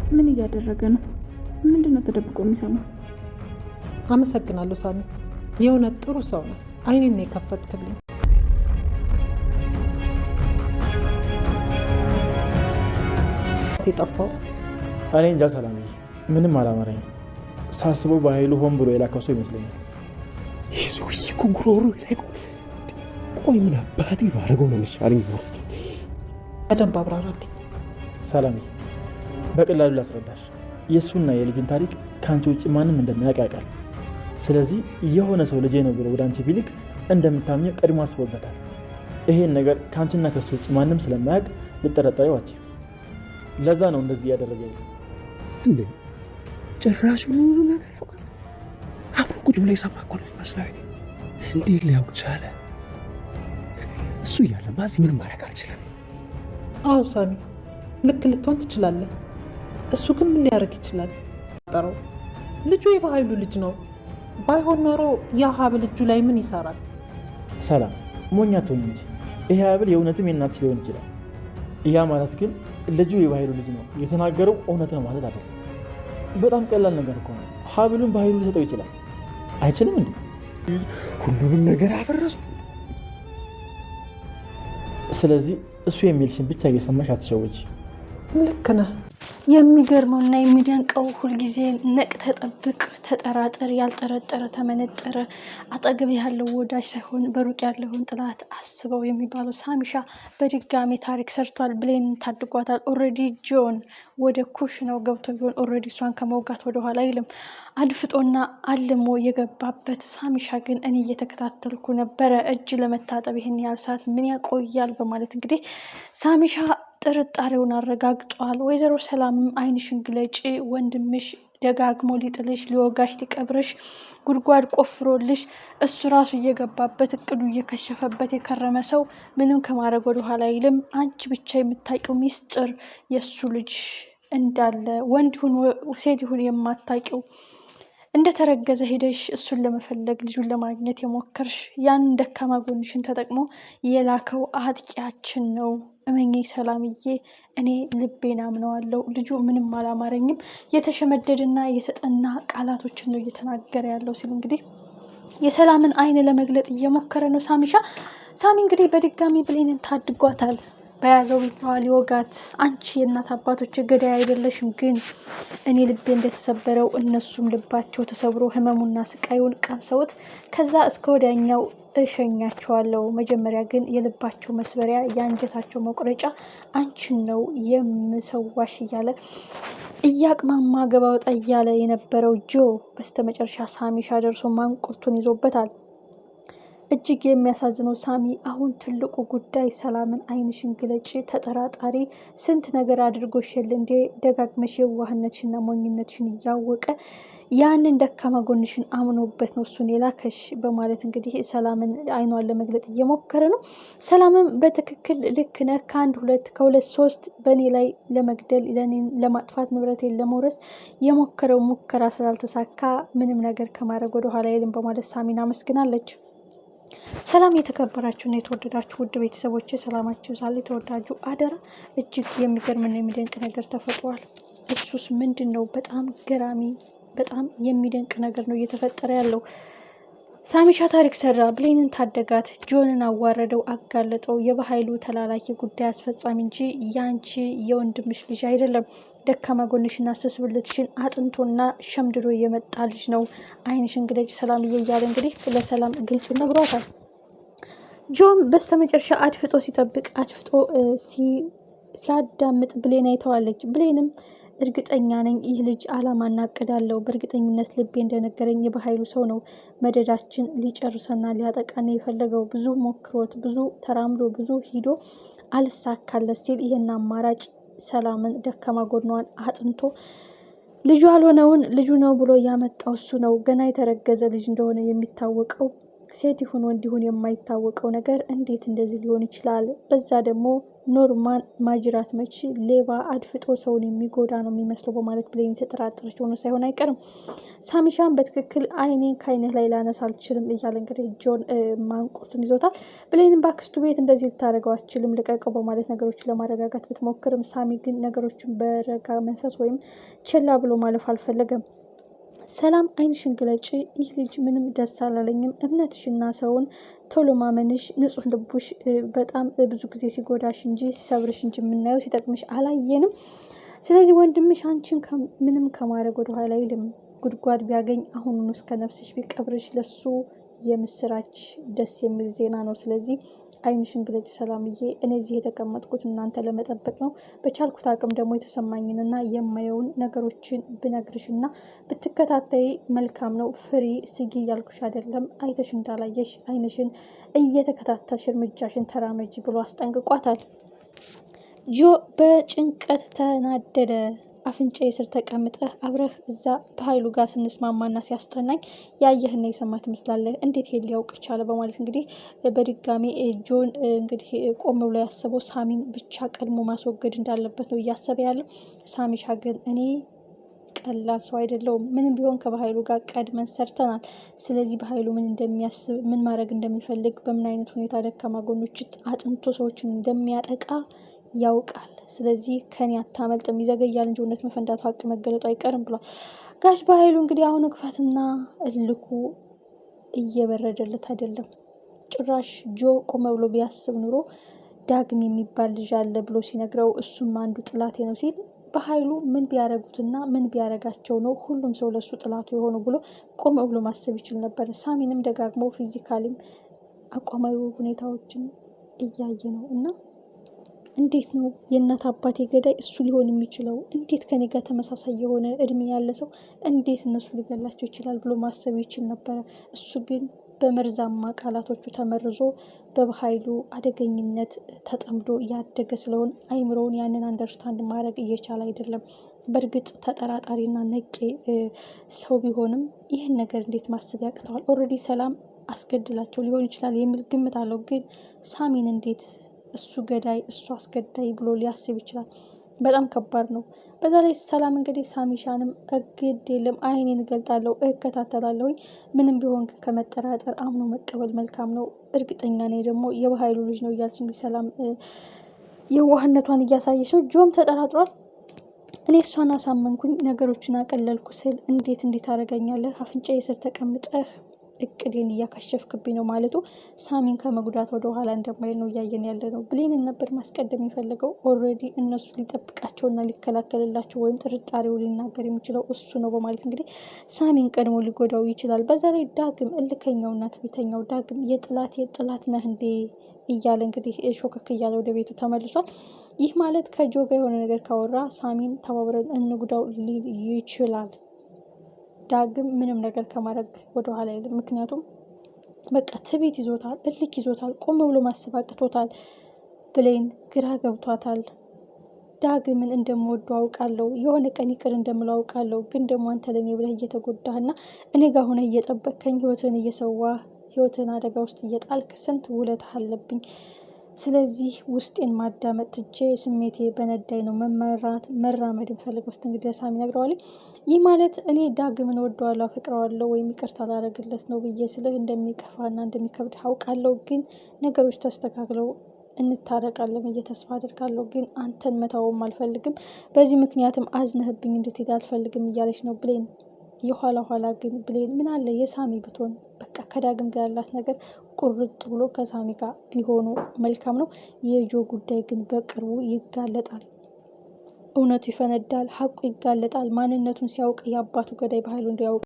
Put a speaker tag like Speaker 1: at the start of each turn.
Speaker 1: ምን እያደረገ ነው? ምንድነው ተደብቆ የሚሰማው?
Speaker 2: አመሰግናለሁ ሳሚ፣ የሆነ ጥሩ ሰው ነው። አይኔን ነው የከፈትክልኝ። የጠፋው
Speaker 3: እኔ እንጃ ሰላምዬ፣ ምንም አላማረኝም። ሳስበው በኃይሉ ሆን ብሎ የላከው ሰው ይመስለኛል።
Speaker 4: ይህ ሰውዬ እኮ ጉሮሮ ላይ ቆይ፣ ምን አባቴ ባደረገው ነው የሚሻለኝ?
Speaker 2: በደንብ አብራራልኝ
Speaker 3: ሰላምዬ። በቀላሉ ላስረዳሽ። የእሱና የልጁን ታሪክ ከአንቺ ውጭ ማንም እንደሚያውቅ ያውቃል። ስለዚህ የሆነ ሰው ልጄ ነው ብሎ ወደ አንቺ ቢልክ እንደምታምኘው ቀድሞ አስቦበታል። ይሄን ነገር ከአንቺና ከሱ ውጭ ማንም ስለማያውቅ ልጠረጠሪው አትችይም። ለዛ ነው እንደዚህ እያደረገ
Speaker 4: እንዴ? ጭራሽ ሁሉ ነገር ያውቃል። አብሮ ቁጭ ብሎ የሰማ እኮ ነው የሚመስለው። እንዴት ሊያውቅ ቻለ? እሱ እያለማ እዚህ ምንም ማድረግ አልችልም።
Speaker 2: አዎ ሳሚ፣ ልክ ልትሆን ትችላለህ። እሱ ግን ምን ሊያደርግ ይችላል? ጠረው ልጁ የበኃይሉ ልጅ ነው። ባይሆን ኖሮ ያ ሀብል እጁ ላይ ምን ይሰራል?
Speaker 3: ሰላም ሞኛ ትሆኝ እንጂ ይሄ ሀብል የእውነትም የእናትሽ ሊሆን ይችላል። ያ ማለት ግን ልጁ የበኃይሉ ልጅ ነው የተናገረው እውነት ነው ማለት አይደለም። በጣም ቀላል ነገር እኮ ነው። ሀብሉን በኃይሉ ሊሰጠው ይችላል። አይችልም እንዴ?
Speaker 4: ሁሉንም ነገር አፈረሱ።
Speaker 3: ስለዚህ እሱ የሚልሽን ብቻ እየሰማሽ አትሸወጂ።
Speaker 2: ልክ ነህ።
Speaker 5: የሚገርመው እና የሚደንቀው ሁልጊዜ ነቅ ተጠብቅ፣ ተጠራጠር፣ ያልጠረጠረ ተመነጠረ፣ አጠገብ ያለው ወዳጅ ሳይሆን በሩቅ ያለውን ጥላት አስበው የሚባለው ሳሚሻ በድጋሚ ታሪክ ሰርቷል። ብሌን ታድጓታል። ኦልሬዲ ጆን ወደ ኩሽናው ገብቶ ቢሆን ኦልሬዲ እሷን ከመውጋት ወደኋላ አይልም። አድፍጦና አልሞ የገባበት ሳሚሻ ግን እኔ እየተከታተልኩ ነበረ፣ እጅ ለመታጠብ ይህን ያህል ሰዓት ምን ያቆያል በማለት እንግዲህ ሳሚሻ ጥርጣሬውን አረጋግጧል። ወይዘሮ ሰላምም አይንሽን ግለጪ፣ ወንድምሽ ደጋግሞ ሊጥልሽ፣ ሊወጋሽ፣ ሊቀብርሽ ጉድጓድ ቆፍሮልሽ እሱ ራሱ እየገባበት እቅዱ እየከሸፈበት የከረመ ሰው ምንም ከማድረግ ወደኋላ አይልም። አንቺ ብቻ የምታውቂው ሚስጥር የእሱ ልጅ እንዳለ ወንድ ይሁን ሴት ይሁን የማታውቂው እንደተረገዘ ሄደሽ እሱን ለመፈለግ ልጁን ለማግኘት የሞከርሽ ያንን ደካማ ጎንሽን ተጠቅሞ የላከው አጥቂያችን ነው። እመኜ ሰላምዬ፣ እኔ ልቤን አምነዋለሁ። ልጁ ምንም አላማረኝም። የተሸመደድና የተጠና ቃላቶችን ነው እየተናገረ ያለው ሲል እንግዲህ የሰላምን አይን ለመግለጥ እየሞከረ ነው ሳሚሻ። ሳሚ እንግዲህ በድጋሚ ብሌንን ታድጓታል። በያዘው ቢላዋ ሊወጋት፣ አንቺ የእናት አባቶች ገዳይ አይደለሽም፣ ግን እኔ ልቤ እንደተሰበረው እነሱም ልባቸው ተሰብሮ ህመሙና ስቃዩን ቀምሰውት ከዛ እስከ ወዲያኛው እሸኛቸዋለሁ። መጀመሪያ ግን የልባቸው መስበሪያ የአንጀታቸው መቁረጫ አንቺን ነው የምሰዋሽ እያለ እያቅማማ ገባ ወጣ እያለ የነበረው ጆ በስተመጨረሻ ሳሚሻ ደርሶ ማንቁርቱን ይዞበታል። እጅግ የሚያሳዝነው ሳሚ አሁን ትልቁ ጉዳይ ሰላምን አይንሽን ግለጪ፣ ተጠራጣሪ ስንት ነገር አድርጎሽል እንዴ? ደጋግመሽ የዋህነትሽና ሞኝነትሽን እያወቀ ያንን ደካማ ጎንሽን አምኖበት ነው እሱን የላከሽ በማለት እንግዲህ ሰላምን አይኗን ለመግለጥ እየሞከረ ነው። ሰላምም በትክክል ልክ ነህ፣ ከአንድ ሁለት ከሁለት ሶስት በእኔ ላይ ለመግደል ለእኔን ለማጥፋት ንብረቴን ለመውረስ የሞከረው ሙከራ ስላልተሳካ ምንም ነገር ከማድረግ ወደኋላ አይልም በማለት ሳሚን አመስግናለች። ሰላም የተከበራችሁና የተወደዳችሁ ውድ ቤተሰቦች ሰላማችሁ ዛሬ ተወዳጁ አደራ እጅግ የሚገርምና የሚደንቅ ነገር ተፈጥሯል። እሱስ ምንድን ነው? በጣም ገራሚ በጣም የሚደንቅ ነገር ነው እየተፈጠረ ያለው። ሳሚሻ ታሪክ ሰራ፣ ብሌንን ታደጋት፣ ጆንን አዋረደው፣ አጋለጠው። የበኃይሉ ተላላኪ ጉዳይ አስፈጻሚ እንጂ ያንቺ የወንድምሽ ልጅ አይደለም። ደካማ ጎንሽና ስስብልትሽን አጥንቶና ሸምድዶ የመጣ ልጅ ነው። አይንሽን ግለጭ ሰላምዬ እያለ እንግዲህ ለሰላም ግልጹ ነግሯታል። ጆን በስተመጨረሻ አድፍጦ ሲጠብቅ አድፍጦ ሲያዳምጥ ብሌን አይተዋለች። ብሌንም እርግጠኛ ነኝ ይህ ልጅ አላማና እቅድ አለው። በእርግጠኝነት ልቤ እንደነገረኝ የበኃይሉ ሰው ነው። መደዳችን ሊጨርሰና ሊያጠቃና የፈለገው ብዙ ሞክሮት ብዙ ተራምዶ ብዙ ሂዶ አልሳካለት ሲል ይህን አማራጭ ሰላምን ደካማ ጎኗን አጥንቶ ልጁ ያልሆነውን ልጁ ነው ብሎ ያመጣው እሱ ነው። ገና የተረገዘ ልጅ እንደሆነ የሚታወቀው ሴት ይሁን ወንድ ይሁን የማይታወቀው ነገር እንዴት እንደዚህ ሊሆን ይችላል? በዛ ደግሞ ኖርማን ማጅራት መቺ ሌባ አድፍጦ ሰውን የሚጎዳ ነው የሚመስለው በማለት ብሌን የተጠራጠረች ሆኖ ሳይሆን አይቀርም። ሳሚሻን በትክክል አይኔን ከአይነት ላይ ላነሳ አልችልም እያለ እንግዲህ ጆን ማንቁርቱን ይዞታል። ብሌንም በአክስቱ ቤት እንደዚህ ልታደርገው አትችልም ልቀቀው በማለት ነገሮችን ለማረጋጋት ብትሞክርም ሳሚ ግን ነገሮችን በረጋ መንፈስ ወይም ችላ ብሎ ማለፍ አልፈለገም። ሰላም አይንሽን ግለጪ፣ ይህ ልጅ ምንም ደስ አላለኝም። እምነትሽና ሰውን ቶሎ ማመንሽ፣ ንጹህ ልቡሽ በጣም ብዙ ጊዜ ሲጎዳሽ እንጂ ሲሰብርሽ እንጂ የምናየው ሲጠቅምሽ አላየንም። ስለዚህ ወንድምሽ አንቺን ምንም ከማድረግ ወደኋላ አይልም። ጉድጓድ ቢያገኝ አሁኑኑ እስከ ነፍስሽ ቢቀብርሽ ለሱ የምስራች ደስ የሚል ዜና ነው። ስለዚህ አይንሽን ግለጪ ሰላምዬ፣ እኔ እዚህ የተቀመጥኩት እናንተ ለመጠበቅ ነው። በቻልኩት አቅም ደግሞ የተሰማኝንና የማየውን ነገሮችን ብነግርሽና ብትከታተይ መልካም ነው። ፍሪ ስጊ እያልኩሽ አይደለም። አይተሽ እንዳላየሽ አይንሽን እየተከታተልሽ እርምጃሽን ተራመጂ ብሎ አስጠንቅቋታል። ጆ በጭንቀት ተናደደ። አፍንጫዬ ስር ተቀምጠህ አብረህ እዛ በኃይሉ ጋር ስንስማማና ሲያስጠናኝ ያየህና የሰማ ትመስላለህ። እንዴት ይሄን ሊያውቅ ቻለ? በማለት እንግዲህ በድጋሚ ጆን እንግዲህ ቆም ብሎ ያሰበው ሳሚን ብቻ ቀድሞ ማስወገድ እንዳለበት ነው እያሰበ ያለው። ሳሚሻ ግን እኔ ቀላል ሰው አይደለውም። ምንም ቢሆን ከበኃይሉ ጋር ቀድመን ሰርተናል። ስለዚህ በኃይሉ ምን እንደሚያስብ፣ ምን ማድረግ እንደሚፈልግ፣ በምን አይነት ሁኔታ ደካማ ጎኖች አጥንቶ ሰዎችን እንደሚያጠቃ ያውቃል። ስለዚህ ከኔ አታመልጥም፣ ይዘገያል እንጂ እውነት መፈንዳቱ ሀቅ መገለጡ አይቀርም ብሏል። ጋሽ በኃይሉ እንግዲህ አሁን ክፋትና እልኩ እየበረደለት አይደለም። ጭራሽ ጆ ቆመ ብሎ ቢያስብ ኑሮ ዳግም የሚባል ልጅ አለ ብሎ ሲነግረው እሱም አንዱ ጥላቴ ነው ሲል በኃይሉ ምን ቢያረጉትና ምን ቢያረጋቸው ነው ሁሉም ሰው ለሱ ጥላቱ የሆኑ ብሎ ቆመ ብሎ ማሰብ ይችል ነበር። ሳሚንም ደጋግሞ ፊዚካሊም አቋማዊ ሁኔታዎችን እያየ ነው እና እንዴት ነው የእናት አባቴ ገዳይ እሱ ሊሆን የሚችለው? እንዴት ከኔ ጋር ተመሳሳይ የሆነ እድሜ ያለ ሰው እንዴት እነሱ ሊገላቸው ይችላል ብሎ ማሰብ ይችል ነበረ። እሱ ግን በመርዛማ ቃላቶቹ ተመርዞ በኃይሉ አደገኝነት ተጠምዶ እያደገ ስለሆን አይምሮውን ያንን አንደርስታንድ ማድረግ እየቻለ አይደለም። በእርግጥ ተጠራጣሪና ነቄ ሰው ቢሆንም ይህን ነገር እንዴት ማሰብ ያቅተዋል? ኦልሬዲ ሰላም አስገድላቸው ሊሆን ይችላል የሚል ግምት አለው። ግን ሳሚን እንዴት እሱ ገዳይ እሱ አስገዳይ ብሎ ሊያስብ ይችላል? በጣም ከባድ ነው። በዛ ላይ ሰላም እንግዲህ ሳሚሻንም እግድ የለም አይኔን እገልጣለሁ እከታተላለሁኝ፣ ምንም ቢሆን ግን ከመጠራጠር አምኖ መቀበል መልካም ነው። እርግጠኛ ነኝ ደግሞ የበኃይሉ ልጅ ነው እያለች እንግዲህ ሰላም የዋህነቷን እያሳየች ነው። ጆም ተጠራጥሯል። እኔ እሷን አሳመንኩኝ ነገሮችን አቀለልኩ ስል እንዴት ታደርገኛለህ? አፍንጫዬ ስር ተቀምጠህ እቅዴን እያካሸፍክብኝ ነው ማለቱ ሳሚን ከመጉዳት ወደ ኋላ እንደማይል ነው እያየን ያለ ነው። ብሌንን ነበር ማስቀደም የፈለገው። ኦልሬዲ እነሱ ሊጠብቃቸውና ሊከላከልላቸው ወይም ጥርጣሬው ሊናገር የሚችለው እሱ ነው በማለት እንግዲህ ሳሚን ቀድሞ ሊጎዳው ይችላል። በዛ ላይ ዳግም እልከኛውና ትዕቢተኛው ዳግም የጥላት ነህ እንዴ እያለ እንግዲህ ሾከክ እያለ ወደ ቤቱ ተመልሷል። ይህ ማለት ከጆ ጋር የሆነ ነገር ካወራ ሳሚን ተባብረን እንጉዳው ሊል ይችላል። ዳግም ምንም ነገር ከማድረግ ወደኋላ አይልም። ምክንያቱም በቃ ትዕቢት ይዞታል፣ እልክ ይዞታል፣ ቆም ብሎ ማሰብ አቅቶታል። ብሌን ግራ ገብቷታል። ዳግምን እንደምወደው አውቃለሁ፣ የሆነ ቀን ይቅር እንደምለው አውቃለሁ። ግን ደግሞ አንተ ለእኔ ብለህ እየተጎዳህና እኔ ጋር ሆነ እየጠበቅከኝ ህይወትን እየሰዋህ ህይወትን አደጋ ውስጥ እየጣልክ ስንት ውለታ አለብኝ። ስለዚህ ውስጤን ማዳመጥ ትቼ ስሜቴ በነዳይ ነው መራመድ እንፈልገው ውስጥ እንግዲህ ሳሚ ነግረዋል። ይህ ማለት እኔ ዳግምን ወደዋለሁ አፈቅረዋለሁ ወይም ይቅርታ ላደርግለት ነው ብዬ ስልህ እንደሚከፋና እንደሚከብድ አውቃለሁ። ግን ነገሮች ተስተካክለው እንታረቃለን ብዬ ተስፋ አደርጋለሁ። ግን አንተን መተውም አልፈልግም፣ በዚህ ምክንያትም አዝነህብኝ እንድትሄድ አልፈልግም እያለች ነው ብሌን። የኋላ ኋላ ግን ብሌን ምን አለ የሳሚ ብትሆን በቃ ከዳግም ጋር ያላት ነገር ቁርጥ ብሎ ከሳሚ ጋር ቢሆኑ መልካም ነው። የጆ ጉዳይ ግን በቅርቡ ይጋለጣል። እውነቱ ይፈነዳል፣ ሀቁ ይጋለጣል። ማንነቱን ሲያውቅ የአባቱ ገዳይ በኃይሉ እንዲያውቅ